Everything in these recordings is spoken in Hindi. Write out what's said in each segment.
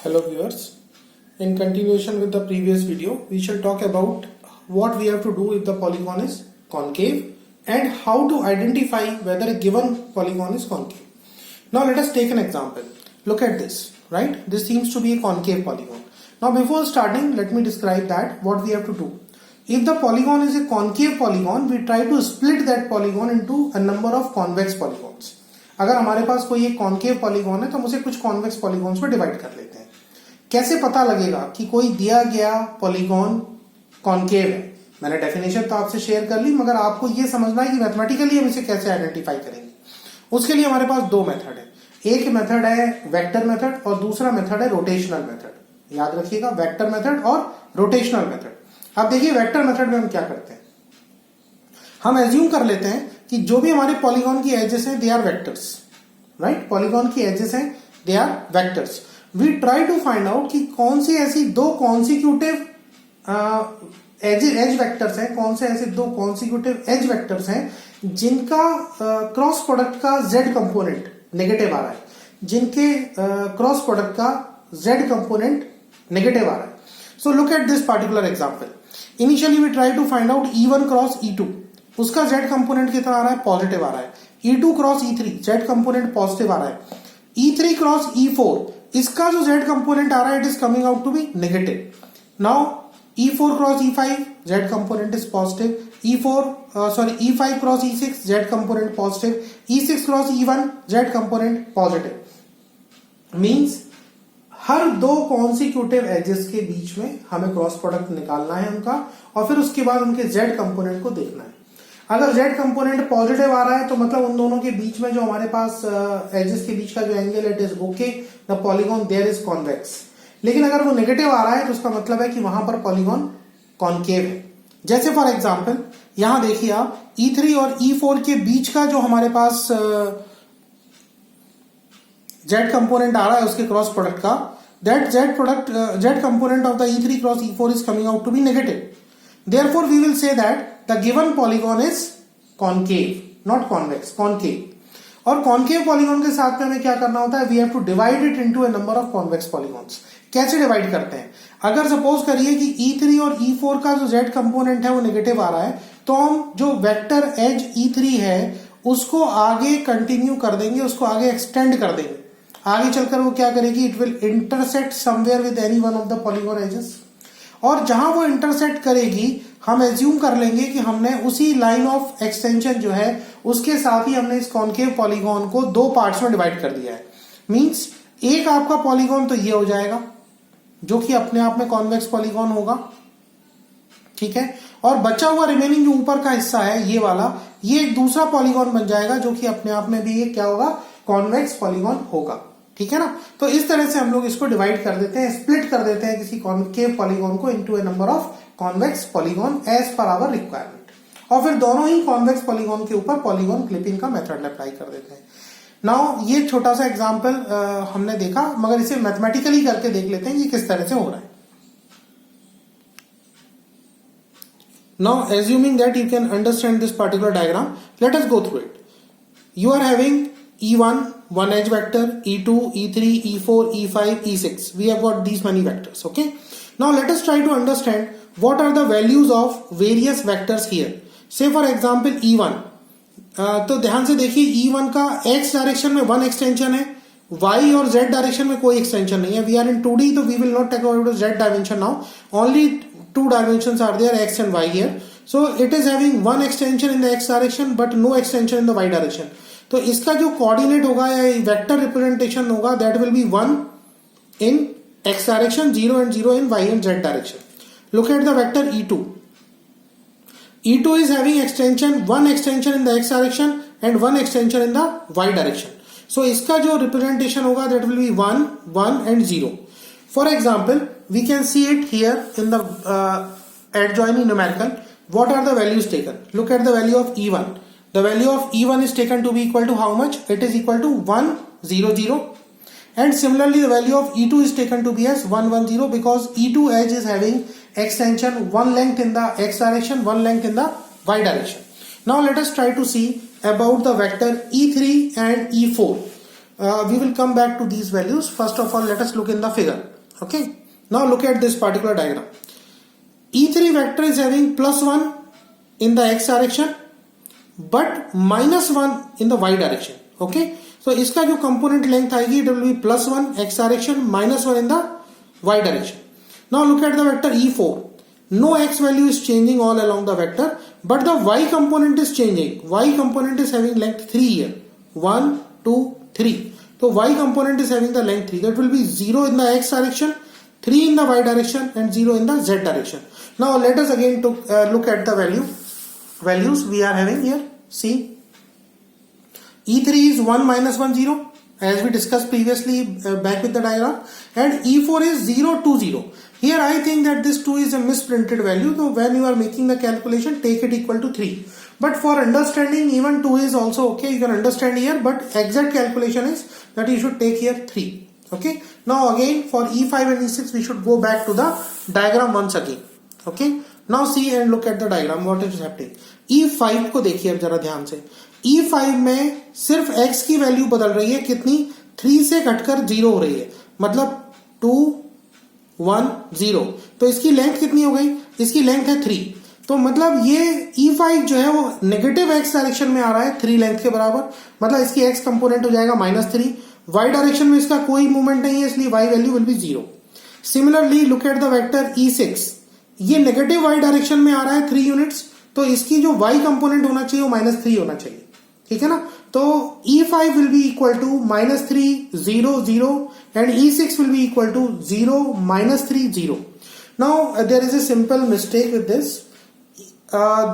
Hello viewers, in continuation with the previous video, we shall talk about what we have to do if the polygon is concave and how to identify whether a given polygon is concave. Now let us take an example. Look at this, right? This seems to be a concave polygon. Now before starting, let me describe that what we have to do. If the polygon is a concave polygon, we try to split that polygon into a number of convex polygons. अगर हमारे पास कोई एक कॉन्केव पॉलीगॉन है तो हम उसे कुछ कॉन्वेक्स पॉलीगॉन्स में डिवाइड कर लेते हैं. कैसे पता लगेगा कि कोई दिया गया पॉलीगॉन कॉन्केव है? मैंने डेफिनेशन तो आपसे शेयर कर ली, मगर आपको यह समझना है कि मैथमेटिकली हम इसे कैसे आइडेंटिफाई करेंगे. उसके लिए हमारे पास दो मेथड है. एक मेथड है वेक्टर मेथड और दूसरा मेथड है रोटेशनल मेथड. याद रखिएगा, वेक्टर मेथड और रोटेशनल मेथड. अब देखिए वेक्टर मेथड में हम क्या करते हैं. हम एज्यूम कर लेते हैं कि जो भी हमारे पॉलीगॉन की एजेस हैं they are vectors, right? Polygon की एजेस हैं they are vectors. We try to find out कि कौन सी ऐसी दो कॉन्सिक्यूटिव एज वेक्टर्स हैं, कौन से ऐसे दो कॉन्सिक्यूटिव एज वेक्टर्स हैं जिनका क्रॉस प्रोडक्ट का जेड कंपोनेंट नेगेटिव आ रहा है, जिनके क्रॉस प्रोडक्ट का जेड कंपोनेंट नेगेटिव आ रहा है. So look at this particular example. Initially we try to find out E1 cross E2. उसका जेड कंपोनेंट कितना आ रहा है? पॉजिटिव आ रहा है. E2 cross E3 Z component positive आ रहा है. E3 क्रॉस E4 इसका जो जेड कंपोनेंट आ रहा है it is coming out to be negative. Now E4 cross E5 Z component is positive. E5 cross E6 Z component positive. E6 cross E1 Z component positive. Means हर दो कॉन्सिक्यूटिव एजेस के बीच में हमें क्रॉस प्रोडक्ट निकालना है उनका, और फिर उसके बाद उनके जेड कंपोनेंट को देखना है. अगर जेड कंपोनेंट पॉजिटिव आ रहा है तो मतलब उन दोनों के बीच में जो हमारे पास एजेस के बीच का जो angle it is okay, the polygon there is convex. लेकिन अगर वो नेगेटिव आ रहा है तो उसका मतलब है कि वहां पर पॉलीगॉन कॉन्केव है. जैसे फॉर एग्जांपल यहां देखिए आप, E3 और E4 के बीच का जो हमारे पास जेड कंपोनेंट आ रहा है उसके क्रॉस प्रोडक्ट का, that z component of the E3 cross E4 is coming out to be negative. Therefore we will say that the given polygon is concave, not convex, concave. और concave polygon के साथ में हमें क्या करना होता है? We have to divide it into a number of convex polygons. कैसे डिवाइड करते हैं? अगर सपोज करिए कि E3 और E4 का जो z कंपोनेंट है वो नेगेटिव आ रहा है, तो हम जो वेक्टर एज E3 है उसको आगे कंटिन्यू कर देंगे, उसको आगे एक्सटेंड कर देंगे. आगे चलकर वो क्या करेगी? It will intersect somewhere with any one of the polygon edges. और जहां वो इंटरसेक्ट करेगी हम एज्यूम कर लेंगे कि हमने उसी लाइन ऑफ एक्सटेंशन जो है उसके साथ ही हमने इस कॉन्केव पॉलीगॉन को दो पार्ट्स में डिवाइड कर दिया है. मींस एक आपका पॉलीगॉन तो ये हो जाएगा जो कि अपने आप में कॉन्वेक्स पॉलीगॉन होगा, ठीक है. और बचा हुआ रिमेनिंग जो ऊपर का हिस्सा है ये वाला, ये एक दूसरा पॉलीगॉन बन जाएगा जो कि अपने आप में भी ये क्या होगा? कॉन्वेक्स पॉलीगॉन होगा, ठीक है ना. तो इस तरह से हम लोग इसको डिवाइड कर देते हैं, स्प्लिट कर देते हैं किसी कॉन्केव पॉलीगॉन को into a number of convex polygon as per our requirement. और फिर दोनों ही कॉन्वेक्स पॉलीगॉन के ऊपर पॉलीगॉन क्लिपिंग का मेथड अप्लाई कर देते हैं. नाउ ये छोटा सा एग्जांपल हमने देखा, मगर इसे मैथमेटिकली करके देख लेते हैं कि किस तरह से हो रहा है. Now assuming that you can understand this particular diagram, let us go through it. You are having E1, one edge vector, E2, E3, E4, E5, E6. We have got these many vectors, okay? Now let us try to understand what are the values of various vectors here. Say for example E1. तो ध्यान से देखिए E1 का X डायरेक्शन में वन एक्सटेंशन है, Y और Z डायरेक्शन में कोई एक्सटेंशन नहीं है. We are in 2D, तो we will not take about Z dimension now. Only two dimensions are there, X and Y here. So it is having one extension in the X direction but no extension in the Y direction. तो इसका जो कोऑर्डिनेट होगा या वेक्टर रिप्रेजेंटेशन होगा that will be 1 in x direction, 0 and 0 in y and z direction. Look at the vector E2. E2 is having extension, one extension in the x direction and one extension in the y direction. So इसका जो रिप्रेजेंटेशन होगा that will be 1, 1 and 0. For example, we can see it here in the adjoining numerical. What are the values taken? Look at the value of E1. The value of E1 is taken to be equal to how much? It is equal to 1, 0, 0. And similarly the value of E2 is taken to be as 1, 1, 0 because E2 edge is having extension one length in the x direction, one length in the y direction. Now let us try to see about the vector E3 and E4. we will come back to these values. First of all, let us look in the figure. Okay, now look at this particular diagram. E3 vector is having +1 in the x direction but -1 in the y direction. Okay, so इसका जो component length आएगी it will be +1 x direction -1 in the y direction. Now look at the vector E4. No x value is changing all along the vector, but the y component is changing. Y component is having length 3 here. 1, 2, 3. So y component is having the length 3. That will be 0 in the x direction, 3 in the y direction, and 0 in the z direction. Now let us again look at the values we are having here. See, E3 is 1 minus 1 0 as we discussed previously back with the diagram, and E4 is 0 2 0. Here I think that this 2 is a misprinted value, so when you are making the calculation take it equal to 3. But for understanding, even 2 is also okay, you can understand here, but exact calculation is that you should take here 3. Okay, now again for E5 and E6 we should go back to the diagram once again. Okay, now see and look at the diagram what is happening. E5 को देखिए अब जरा ध्यान से. E5 में सिर्फ x की वैल्यू बदल रही है, कितनी? 3 से घटकर 0 हो रही है, मतलब 2 1 0. तो इसकी लेंथ कितनी हो गई? इसकी लेंथ है 3. तो मतलब ये E5 जो है वो नेगेटिव x डायरेक्शन में आ रहा है 3 लेंथ के बराबर, मतलब इसकी x कंपोनेंट हो जाएगा -3. y डायरेक्शन में इसका कोई मूवमेंट नहीं है, इसलिए y value will be 0. Similarly look at the vector E6. ये नेगेटिव y डायरेक्शन में आ रहा है 3 यूनिट्स, तो इसकी जो y कंपोनेंट होना चाहिए वो -3 होना चाहिए. ठीक है ना? तो E5 will be equal to -3 0 0 and E6 will be equal to 0 -3 0. Now there is a simple mistake with this.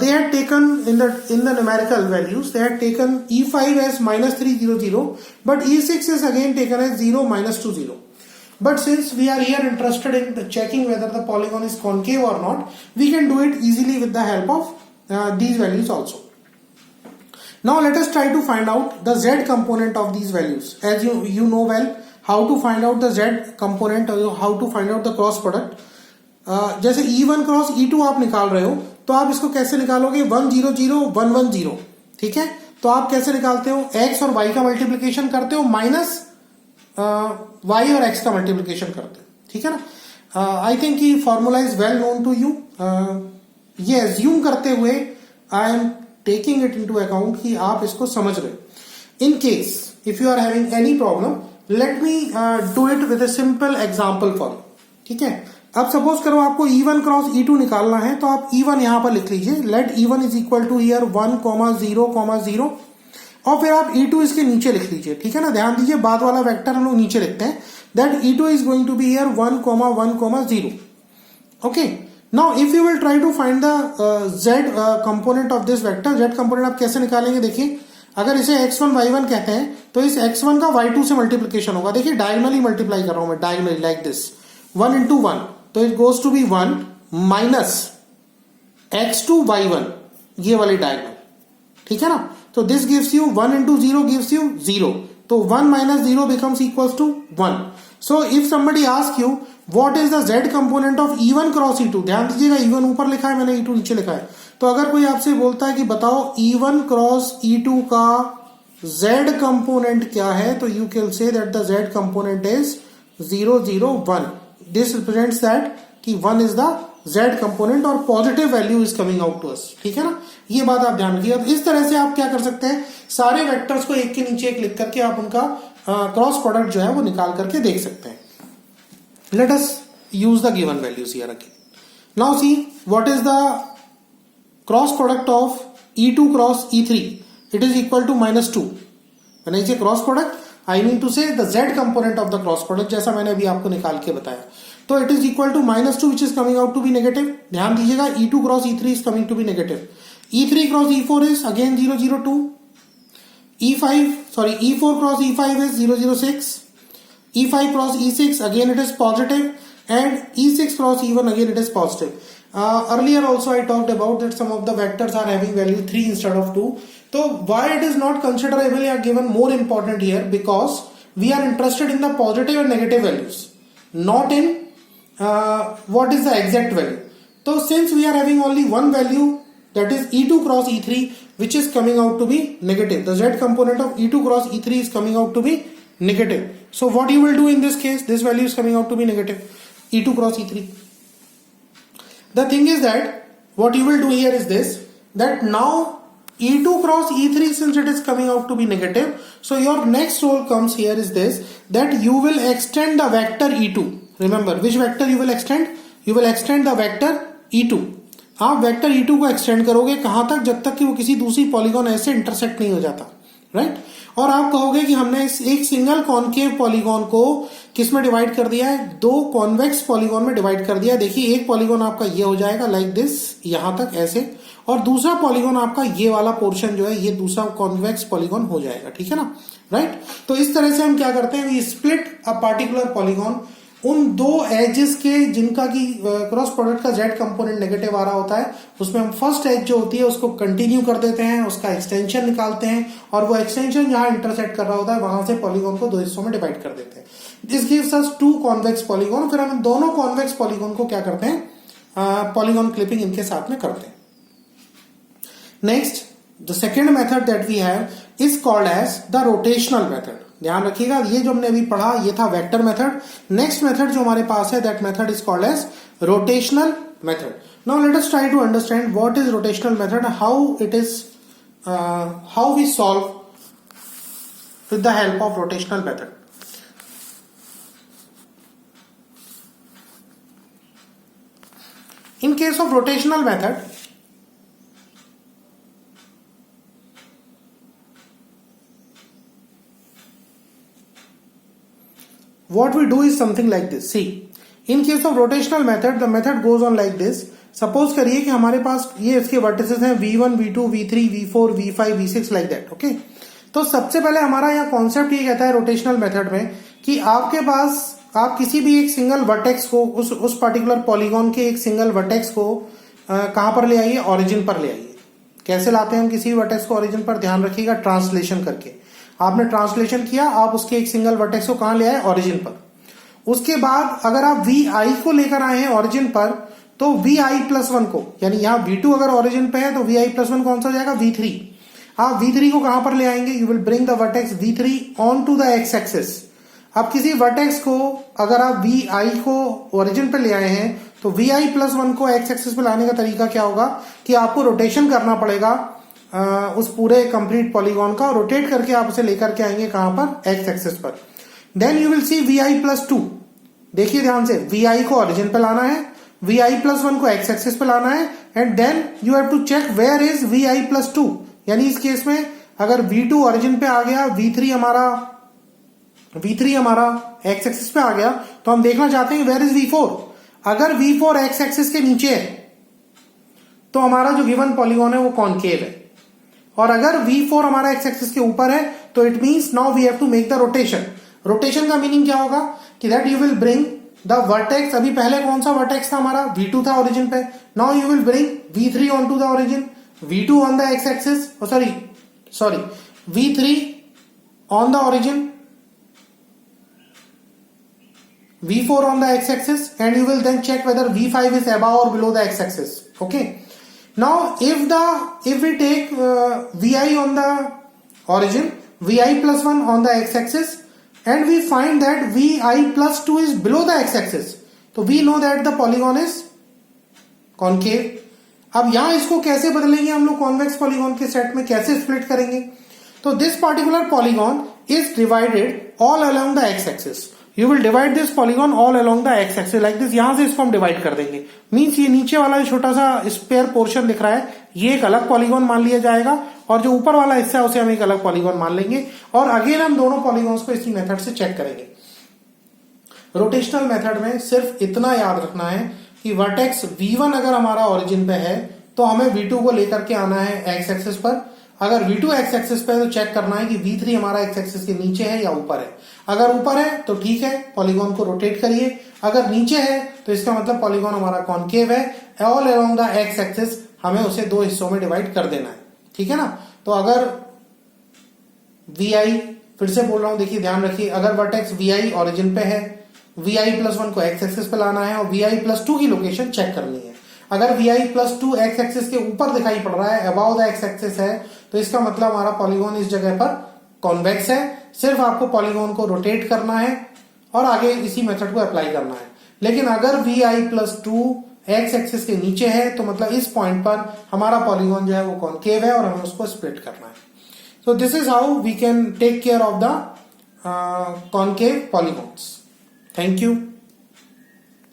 They had taken in the numerical values, they had taken E5 as -3 0 0, but E6 is again taken as 0 -2 0. But since we are here interested in checking whether the polygon is concave or not, we can do it easily with the help of these values also. Now let us try to find out the z component of these values. As you know well how to find out the z component or how to find out the cross product. जैसे E1 क्रॉस E2 आप निकाल रहे हो तो आप इसको कैसे निकालोगे? 1 0 0 1 1 0. ठीक है, तो आप कैसे निकालते हो? x और y का मल्टीप्लीकेशन करते हो माइनस y और x का मल्टीप्लीकेशन करते हो. ठीक है ना? आई थिंक कि formula is well known to you. ये एज्यूम करते हुए I am taking it into account कि आप इसको समझ रहे हो. In case if you are having any problem, let me do it with a simple example for. ठीक है, अब सपोज करो आपको E1 क्रॉस E2 निकालना है, तो आप E1 यहां पर लिख लीजिए. Let E1 is equal to here 1 0 0 और फिर आप E2 इसके नीचे लिख लीजिए. ठीक है ना? ध्यान दीजिए बाद वाला वेक्टर हम लोग नीचे लिखते हैं. That E2 is going to be here 1 1 0. Okay, now if you will try to find the z component of this vector, z component आप कैसे निकालेंगे? देखिए, अगर इसे x1 y1 कहते हैं तो इस x1 का y2 से मल्टीप्लीकेशन होगा. देखिए डायगोनली मल्टीप्लाई कर रहा हूं मैं, डायगोनली लाइक दिस 1 into 1, तो it goes to be 1 minus x2 y1, ये वाली डायगोनल. ठीक है ना? तो this gives you 1 into 0 gives you 0, तो 1 minus 0 becomes equals to 1. So if somebody asks you what is the z component of E1 cross E2, ध्यान दीजिएगा E1 ऊपर लिखा है, मैंने E2 नीचे लिखा है. तो अगर कोई आपसे बोलता है कि बताओ E1 क्रॉस E2 का z कंपोनेंट क्या है, तो you can say that the z component is 0 0 1. This represents that कि 1 इज द z कंपोनेंट और positive value is coming out to us. ठीक है ना? ये बात आप ध्यान रखिए. अब इस तरह से आप क्या कर सकते हैं, सारे वेक्टर्स को एक के नीचे एक लिख करके आप उनका क्रॉस प्रोडक्ट जो है वो निकाल करके देख सकते हैं. Let us use the given values here again. Now see what is the cross product of E2 cross E3. It is equal to -2. When I say cross product, I mean to say the z component of the cross product, जैसा मैंने अभी आपको निकाल के बताया. तो it is equal to -2 which is coming out to be negative. ध्यान दीजिएगा E2 cross E3 is coming to be negative. E3 cross E4 is again 0 0 2. E4 cross E5 is 0 0 6. E5 cross E6 again it is positive, and E6 cross E1 again it is positive. Earlier also I talked about that some of the vectors are having value 3 instead of 2. So why it is not considerably are given more important here, because we are interested in the positive and negative values, not in what is the exact value. So since we are having only one value, that is E2 cross E3, which is coming out to be negative, the z component of E2 cross E3 is coming out to be negative. So what you will do in this case, this value is coming out to be negative, E2 cross E3. The thing is that what you will do here is this, that now E2 cross E3, since it is coming out to be negative, so your next role comes here is this, that you will extend the vector E2. Remember, which vector you will extend? You will extend the vector E2. आप वेक्टर E2 को एक्सटेंड करोगे कहां तक? जब तक कि वो किसी दूसरी पॉलीगॉन ऐसे इंटरसेक्ट नहीं हो जाता, राइट? और आप कहोगे कि हमने इस एक सिंगल कॉनकेव पॉलीगॉन को किस में डिवाइड कर दिया है? दो कॉन्वेक्स पॉलीगॉन में डिवाइड कर दिया है. देखिए, एक पॉलीगॉन आपका ये हो जाएगा लाइक दिस, यहां तक ऐसे, और दूसरा पॉलीगॉन आपका ये वाला पोर्शन जो है ये दूसरा कॉन्वेक्स पॉलीगॉन हो जाएगा, ठीक है ना, राइट? तो इस तरह से हम क्या करते हैं, we split a particular polygon उन दो एजेस के जिनका की क्रॉस प्रोडक्ट का जेड कंपोनेंट नेगेटिव आ रहा होता है, उसमें हम फर्स्ट एज जो होती है उसको कंटिन्यू कर देते हैं, उसका एक्सटेंशन निकालते हैं, और वो एक्सटेंशन जहां इंटरसेक्ट कर रहा होता है वहां से पॉलीगॉन को दो हिस्सों में डिवाइड कर देते हैं. This gives us two convex polygon. फिर हम दोनों कॉन्वेक्स पॉलीगॉन को क्या करते हैं, पॉलीगॉन क्लिपिंग इनके साथ में करते हैं. Next, the second method that we have is called as the rotational method. ध्यान रखिएगा, ये जो हमने अभी पढ़ा ये था वेक्टर मेथड. नेक्स्ट मेथड जो हमारे पास है, that method is called as rotational method. Now let us try to understand what is rotational method, how it is, how we solve with the help of rotational method. In case of rotational method, what we do is something like this. See, in case of rotational method, the method goes on like this. Suppose करिए कि हमारे पास ये इसके वर्टिसेस हैं V1, V2, V3, V4, V5, V6 like that. Okay? तो सबसे पहले हमारा यहाँ कॉन्सेप्ट ये कहता है रोटेशनल मेथड में कि आपके पास आप किसी भी एक सिंगल वर्टेक्स को उस पर्टिकुलर पॉलीगॉन के एक सिंगल वर्टेक्स को कहां पर ले आइए, ओरिजिन पर ले आइए. कैसे लाते हैं हम किसी भी वर्टेक्स को ओरिजिन पर? ध्यान रखिएगा, ट्रांसलेशन करके. आपने ट्रांसलेशन किया, आप उसके एक सिंगल वर्टेक्स को कहां ले आए, ओरिजिन पर. उसके बाद अगर आप VI को लेकर आए हैं ओरिजिन पर, तो VI+1 को, यानी यहां V2 अगर ओरिजिन पे है तो VI+1 कौन सा हो जाएगा, V3. आप V3 को कहां पर ले आएंगे, you will bring the vertex V3 on to the X axis. अब किसी वर्टेक्स को अगर आप VI को ओरिजिन पे ले आए हैं तो VI+1 को एक्स एक्सिस पे लाने का तरीका क्या होगा कि आपको रोटेशन करना पड़ेगा उस पूरे कंप्लीट पॉलीगॉन का, रोटेट करके आप उसे लेकर के आएंगे कहां पर, एक्स एक्सिस पर. Then you will see VI+2. देखिए ध्यान से, VI को ओरिजिन पे लाना है, VI+1 को एक्स एक्सिस पे लाना है, and then you have to check where is VI+2. यानी इस केस में अगर V2 ओरिजिन पे आ गया, V3 हमारा एक्स एक्सिस पे आ गया, तो हम देखना चाहते हैं वेयर इज V4. अगर V4 एक्स एक्सिस के नीचे है तो हमारा जो गिवन पॉलीगॉन है वो कॉनकेव है, और अगर V4 हमारा एक्स एक्सिस के ऊपर है तो it means now we have to make the rotation. Rotation का मीनिंग क्या होगा कि that you will bring the vertex, अभी पहले कौन सा वर्टेक्स था हमारा, V2 था ओरिजिन पे. Now you will bring V3 on to the origin, V2 on the X axis, sorry V3 on the origin, V4 on the x-axis, and you will then check whether V5 is above or below the x-axis. Okay. Now, if we take VI on the origin, VI+1 on the x-axis, and we find that VI+2 is below the x-axis, तो we know that the polygon is concave. अब यहां इसको कैसे बदलेंगे हम लोग, कॉन्वेक्स पॉलीगॉन के सेट में कैसे स्प्लिट करेंगे? तो this particular polygon is divided all along the x-axis. You will divide this polygon all along the X axis like this. यहां से इसको हम डिवाइड कर देंगे. मींस ये नीचे वाला छोटा सा स्पेयर पोर्शन दिख रहा है, ये एक अलग पॉलीगॉन मान लिया जाएगा, और जो ऊपर वाला हिस्सा है उसे हम एक अलग पॉलीगॉन मान लेंगे, और अगेन हम दोनों पॉलीगॉन्स को इसी मेथड से चेक करेंगे. रोटेशनल मेथड में सिर्फ इतना याद रखना है कि वर्टेक्स V1 अगर हमारा ओरिजिन पे है तो हमें V2 को लेकर के आना है एक्स एक्सिस पर. अगर V2 एक्स एक्सिस पे है तो चेक करना है कि V3 हमारा एक्स एक्सिस के नीचे है या ऊपर है. अगर ऊपर है तो ठीक है, पॉलीगॉन को रोटेट करिए. अगर नीचे है तो इसका मतलब पॉलीगॉन हमारा कॉनकेव है. All along the X axis हमें उसे दो हिस्सों में डिवाइड कर देना है, ठीक है ना. तो अगर VI, फिर से बोल रहा हूं, देखिए ध्यान रखिए, अगर वर्टेक्स VI ओरिजिन पे है, VI+1 को एक्स एक्सिस पे लाना है और VI+2 की लोकेशन चेक करनी है. अगर VI+2 एक्स एक्सिस के ऊपर दिखाई पड़ रहा है, अबाव द एक्स एक्सिस है, तो इसका मतलब हमारा पॉलीगॉन इस जगह पर कॉन्वेक्स है. सिर्फ आपको पॉलीगॉन को रोटेट करना है और आगे इसी मेथड को अप्लाई करना है। लेकिन अगर vi+2 एक्स एक्सिस के नीचे है तो मतलब इस पॉइंट पर हमारा पॉलीगॉन जो है वो कॉनकेव है और हमें उसको स्प्लिट करना है। So this is how we can take care of the concave polygons. Thank you.